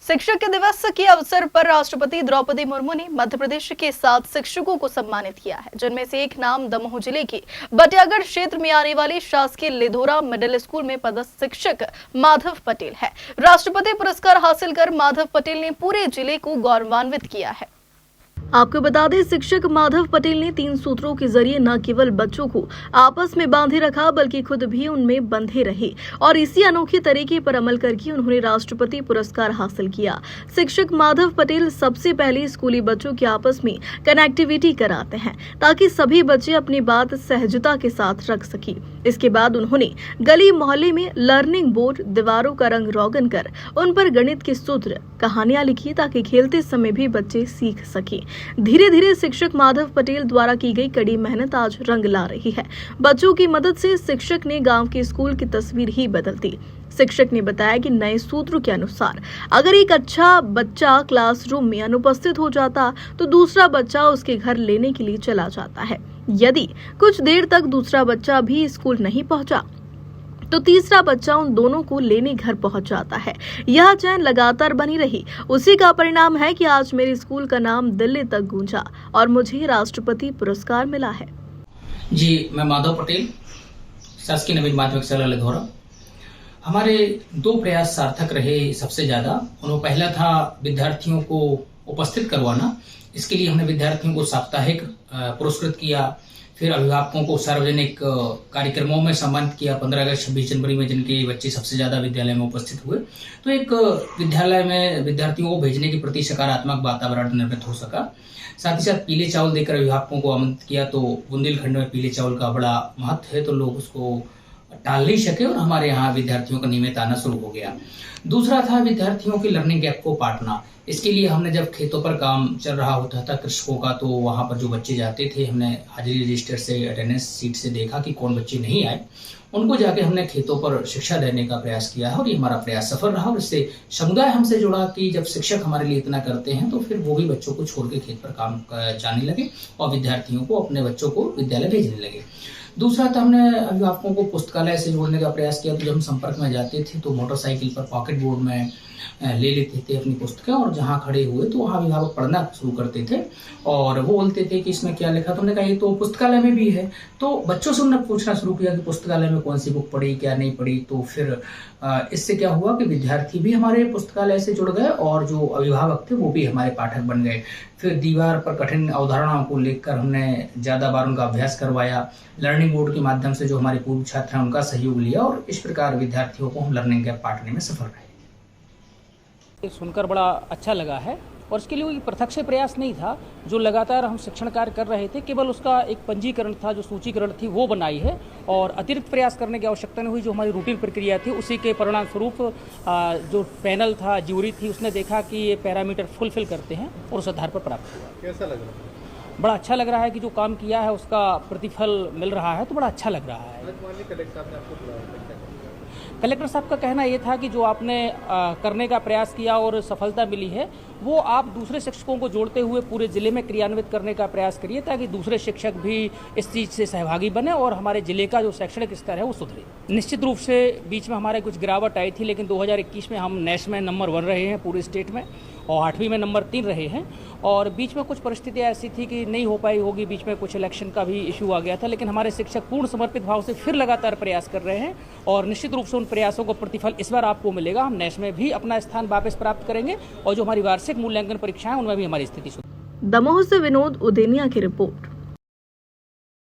शिक्षक दिवस के अवसर पर राष्ट्रपति द्रौपदी मुर्मू ने मध्य प्रदेश के 7 शिक्षकों को सम्मानित किया है, जिनमें से एक नाम दमोह जिले के बटियागढ़ क्षेत्र में आने वाले शासकीय लिधोरा मिडिल स्कूल में पदस्थ शिक्षक माधव पटेल है। राष्ट्रपति पुरस्कार हासिल कर माधव पटेल ने पूरे जिले को गौरवान्वित किया है। आपको बता दें, शिक्षक माधव पटेल ने 3 सूत्रों के जरिए न केवल बच्चों को आपस में बांधे रखा, बल्कि खुद भी उनमें बंधे रहे और इसी अनोखे तरीके पर अमल करके उन्होंने राष्ट्रपति पुरस्कार हासिल किया। शिक्षक माधव पटेल सबसे पहले स्कूली बच्चों के आपस में कनेक्टिविटी कराते हैं, ताकि सभी बच्चे अपनी बात सहजता के साथ रख सकें। इसके बाद उन्होंने गली मोहल्ले में लर्निंग बोर्ड, दीवारों का रंग रोगन कर उन पर गणित के सूत्र, कहानियां लिखी, ताकि खेलते समय भी बच्चे सीख सकें। धीरे धीरे शिक्षक माधव पटेल द्वारा की गई कड़ी मेहनत आज रंग ला रही है। बच्चों की मदद से शिक्षक ने गांव के स्कूल की तस्वीर ही बदल दी। शिक्षक ने बताया कि नए सूत्रों के अनुसार अगर एक अच्छा बच्चा क्लासरूम में अनुपस्थित हो जाता तो दूसरा बच्चा उसके घर लेने के लिए चला जाता है। यदि कुछ देर तक दूसरा बच्चा भी स्कूल नहीं पहुंचा तो तीसरा बच्चा उन दोनों को लेने घर पहुंच जाता है। यह चैन लगातार बनी रही। उसी का परिणाम है कि आज मेरे स्कूल का नाम दिल्ली तक गूंजा और मुझे राष्ट्रपति पुरस्कार मिला है। जी, मैं माधव पटेल, शासकीय नवीन माध्यमिक विद्यालय लिधौरा। हमारे 2 प्रयास सार्थक रहे सबसे ज्यादा। उनमें पहला था विद्यार्थियों को उपस्थित करवाना। इसके लिए हमने विद्यार्थियों को साप्ताहिक पुरस्कृत किया, फिर अभिभावकों को सार्वजनिक कार्यक्रमों में सम्मानित किया। 15 अगस्त 26 जनवरी में जिनके बच्चे सबसे ज्यादा विद्यालय में उपस्थित हुए, तो एक विद्यालय में विद्यार्थियों को भेजने के प्रति सकारात्मक वातावरण निर्मित हो सका। साथ ही साथ पीले चावल देकर अभिभावकों को आमंत्रित किया। तो बुंदेलखंड में पीले चावल का बड़ा महत्व है, तो लोग उसको टाल नहीं सके और हमारे यहाँ विद्यार्थियों का नियमित आना शुरू हो गया। दूसरा था विद्यार्थियों के लर्निंग गैप को पाटना। इसके लिए हमने जब खेतों पर काम चल रहा होता था कृषकों का, तो वहां पर जो बच्चे जाते थे, हमने हाजिरी रजिस्टर से, अटेंडेंस सीट से देखा कि कौन बच्चे नहीं आए। उनको जाके हमने खेतों पर शिक्षा देने का प्रयास किया है और ये हमारा प्रयास सफल रहा। और इससे समुदाय हमसे जुड़ा कि जब शिक्षक हमारे लिए इतना करते हैं तो फिर वो भी बच्चों को छोड़ के खेत पर काम जाने लगे और विद्यार्थियों को, अपने बच्चों को विद्यालय भेजने लगे। दूसरा था हमने अभिभावकों को पुस्तकालय से जोड़ने का प्रयास किया। तो जब हम संपर्क में जाते थे तो मोटरसाइकिल पर पॉकेट बोर्ड में ले लेते थे अपनी पुस्तकें और जहाँ खड़े हुए तो वहाँ अभिभावक पढ़ना शुरू करते थे और वो बोलते थे कि इसमें क्या लिखा। तो हमने कहा ये तो पुस्तकालय में भी है। तो बच्चों से उन्होंने पूछना शुरू किया कि पुस्तकालय में कौन सी बुक पढ़ी, क्या नहीं पढ़ी। तो फिर इससे क्या हुआ कि विद्यार्थी भी हमारे पुस्तकालय से जुड़ गए और जो अभिभावक थे वो भी हमारे पाठक बन गए। फिर दीवार पर कठिन अवधारणाओं को लेकर हमने ज्यादा बार उनका अभ्यास करवाया। लर्निंग बोर्ड के माध्यम से जो हमारे पूर्व छात्र हैं उनका सहयोग लिया और इस प्रकार विद्यार्थियों को हम लर्निंग गैप पाटने में सफल रहे। सुनकर बड़ा अच्छा लगा है और इसके लिए कोई प्रत्यक्ष प्रयास नहीं था। जो लगातार हम शिक्षण कार्य कर रहे थे, केवल उसका एक पंजीकरण था, जो सूचीकरण थी वो बनाई है और अतिरिक्त प्रयास करने की आवश्यकता नहीं हुई। जो हमारी रूटीन प्रक्रिया थी उसी के परिणाम स्वरूप जो पैनल था, ज्यूरी थी, उसने देखा कि ये पैरामीटर फुलफिल करते हैं और उस आधार पर प्राप्त हुआ। कैसा लग रहा है? बड़ा अच्छा लग रहा है कि जो काम किया है उसका प्रतिफल मिल रहा है, तो बड़ा अच्छा लग रहा है। कलेक्टर साहब का कहना ये था कि जो आपने करने का प्रयास किया और सफलता मिली है, वो आप दूसरे शिक्षकों को जोड़ते हुए पूरे जिले में क्रियान्वित करने का प्रयास करिए, ताकि दूसरे शिक्षक भी इस चीज़ से सहभागी बने और हमारे जिले का जो शैक्षणिक स्तर है वो सुधरे। निश्चित रूप से बीच में हमारे कुछ गिरावट आई थी, लेकिन 2021 में हम नेश में नंबर 1 रहे हैं पूरे स्टेट में और 8वीं में नंबर 3 रहे हैं। और बीच में कुछ परिस्थितियाँ ऐसी थी कि नहीं हो पाई होगी, बीच में कुछ इलेक्शन का भी इशू आ गया था, लेकिन हमारे शिक्षक पूर्ण समर्पित भाव से फिर लगातार प्रयास कर रहे हैं और निश्चित रूप से उन प्रयासों को प्रतिफल इस बार आपको मिलेगा। हम नेश में भी अपना स्थान वापस प्राप्त करेंगे और जो हमारी वार्षिक मूल्यांकन परीक्षाएं उनमें भी हमारी स्थिति सुधरेगी। दमोह से विनोद उदेनिया की रिपोर्ट।